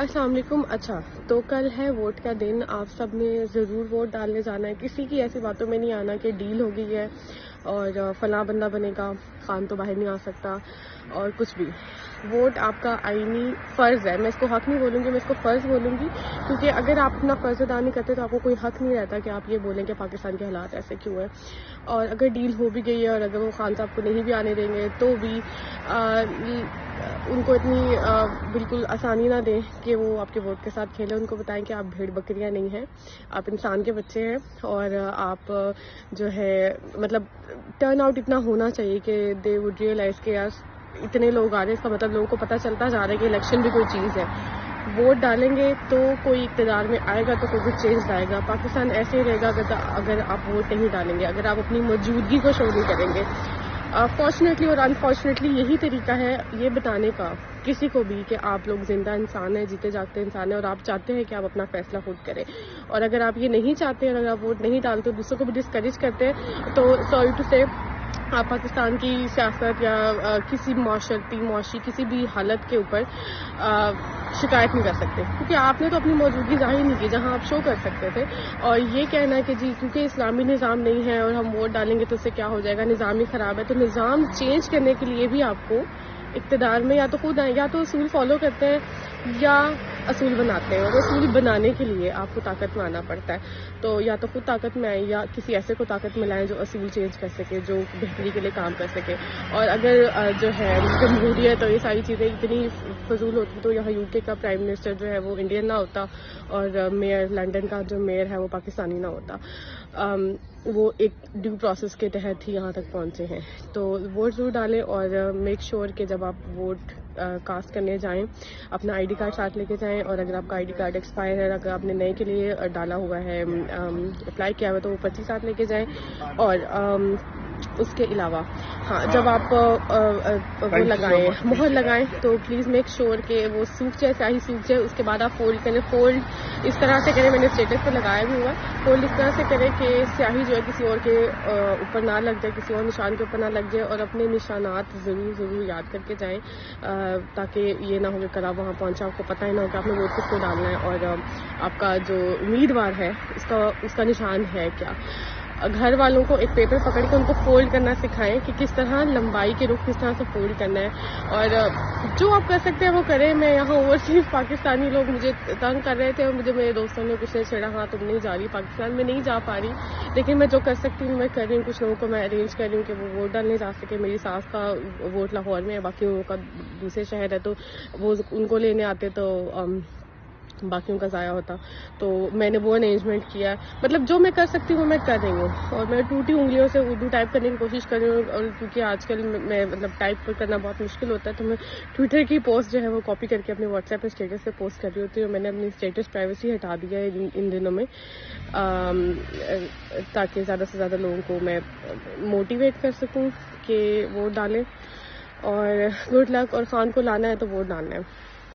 السلام علیکم. اچھا تو کل ہے ووٹ کا دن. آپ سب نے ضرور ووٹ ڈالنے جانا ہے. کسی کی ایسی باتوں میں نہیں آنا کہ ڈیل ہو گئی ہے اور فلاں بندہ بنے گا, خان تو باہر نہیں آ سکتا اور کچھ بھی. ووٹ آپ کا آئینی فرض ہے. میں اس کو حق نہیں بولوں گی, میں اس کو فرض بولوں گی, کیونکہ اگر آپ اپنا فرض ادا نہیں کرتے تو آپ کو کوئی حق نہیں رہتا کہ آپ یہ بولیں کہ پاکستان کے حالات ایسے کیوں ہیں. اور اگر ڈیل ہو بھی گئی ہے اور اگر وہ خان صاحب کو نہیں بھی آنے دیں گے تو بھی ان کو اتنی بالکل آسانی نہ دیں کہ وہ آپ کے ووٹ کے ساتھ کھیلیں. ان کو بتائیں کہ آپ بھیڑ بکریاں نہیں ہیں, آپ انسان کے بچے ہیں اور آپ جو ہے مطلب ٹرن آؤٹ اتنا ہونا چاہیے کہ دے وڈ ریئلائز کہ یار اتنے لوگ آ رہے ہیں, اس کا مطلب لوگوں کو پتہ چلتا جا رہا ہے کہ الیکشن بھی کوئی چیز ہے. ووٹ ڈالیں گے تو کوئی اقتدار میں آئے گا تو کوئی کچھ چینج لائے گا. پاکستان ایسے ہی رہے گا اگر آپ ووٹ نہیں ڈالیں گے, اگر آپ اپنی موجودگی کو شو نہیں کریں گے. فارچونیٹلی اور انفارچونیٹلی یہی طریقہ ہے یہ بتانے کا کسی کو بھی کہ آپ لوگ زندہ انسان ہیں, جیتے جاگتے انسان ہیں اور آپ چاہتے ہیں کہ آپ اپنا فیصلہ خود کریں. اور اگر آپ یہ نہیں چاہتے اور اگر آپ ووٹ نہیں ڈالتے, دوسروں کو بھی ڈسکریج کرتے ہیں, تو سوری ٹو سے آپ پاکستان کی سیاست یا کسی معاشی کسی بھی حالت کے اوپر شکایت نہیں کر سکتے, کیونکہ آپ نے تو اپنی موجودگی ظاہر نہیں کی جہاں آپ شو کر سکتے تھے. اور یہ کہنا ہے کہ جی کیونکہ اسلامی نظام نہیں ہے اور ہم ووٹ ڈالیں گے تو اس سے کیا ہو جائے گا, نظام ہی خراب ہے. تو نظام چینج کرنے کے لیے بھی آپ کو اقتدار میں یا تو خود آئیں, یا تو اصول فالو کرتے ہیں یا اصول بناتے ہیں, اور اصول بنانے کے لیے آپ کو طاقت میں آنا پڑتا ہے. تو یا تو خود طاقت میں آئیں یا کسی ایسے کو طاقت میں لائیں جو اصول چینج کر سکے, جو بہتری کے لیے کام کر سکے. اور اگر جو ہے جمہوریت اور یہ ساری چیزیں اتنی فضول ہوتی تو یہاں UK کا پرائم منسٹر جو ہے وہ انڈین نہ ہوتا اور میئر لنڈن کا جو میئر ہے وہ پاکستانی نہ ہوتا. وہ ایک ڈیو پروسیس کے تحت ہی یہاں تک پہنچے ہیں. تو ووٹ ضرور ڈالیں اور میک شیور کہ جب آپ ووٹ کاسٹ کرنے جائیں اپنا ID کارڈ ساتھ لے کے جائیں. اور اگر آپ کا ID کارڈ ایکسپائر ہے, اگر آپ نے نئے کے لیے ڈالا ہوا ہے, اپلائی کیا ہوا, تو وہ پرچی ساتھ لے کے جائیں. اور اس کے علاوہ جب آپ وہ لگائیں, مہر لگائیں, تو پلیز میک شیور کہ وہ سوکھ جائے, سیاہی سوکھ جائے. اس کے بعد آپ فولڈ کریں. فولڈ اس طرح سے کریں, میں نے اسٹیٹس پہ لگایا بھی ہوا, فولڈ اس طرح سے کریں کہ سیاہی جو ہے کسی اور کے اوپر نہ لگ جائے, کسی اور نشان کے اوپر نہ لگ جائے. اور اپنے نشانات ضرور یاد کر کے جائیں, تاکہ یہ نہ ہو کہ کل آپ وہاں پہنچا آپ کو پتہ ہی نہ ہو کہ آپ نے ووٹ کس کو ڈالنا ہے اور آپ کا جو امیدوار ہے اس کا نشان ہے کیا. گھر والوں کو ایک پیپر پکڑ کے ان کو فولڈ کرنا سکھائیں کہ کس طرح لمبائی کے رخ کس طرح سے فولڈ کرنا ہے. اور جو آپ کر سکتے ہیں وہ کریں. میں یہاں اوورسیز پاکستانی لوگ مجھے تنگ کر رہے تھے اور مجھے میرے دوستوں نے کچھ نے چھیڑا, ہاں تم نہیں جا رہی پاکستان, میں نہیں جا پا رہی, لیکن میں جو کر سکتی ہوں میں کر رہی ہوں. کچھ لوگوں کو میں ارینج کر رہی ہوں کہ وہ ووٹ ڈالنے جا سکے. میری ساس کا ووٹ لاہور میں ہے, باقی لوگوں کا دوسرے شہر ہے, تو وہ ان کو لینے آتے تو باقیوں کا ضائع ہوتا. تو میں نے وہ ارینجمنٹ کیا. مطلب جو میں کر سکتی ہوں میں کر رہی ہوں. اور میں ٹوٹی انگلیوں سے اردو ٹائپ کرنے کی کوشش کر رہی ہوں, اور کیونکہ آج کل میں مطلب ٹائپ کرنا بہت مشکل ہوتا ہے, تو میں ٹویٹر کی پوسٹ جو ہے وہ کاپی کر کے اپنے واٹس ایپ پہ اسٹیٹس پہ پوسٹ کر رہی ہوتی ہوں. میں نے اپنی اسٹیٹس پرائیویسی ہٹا دیا ہے ان دنوں میں, تاکہ زیادہ سے زیادہ لوگوں کو میں موٹیویٹ کر سکوں کہ ووٹ ڈالیں. اور گڈ لک. اور خان کو لانا ہے تو ووٹ ڈالنا ہے.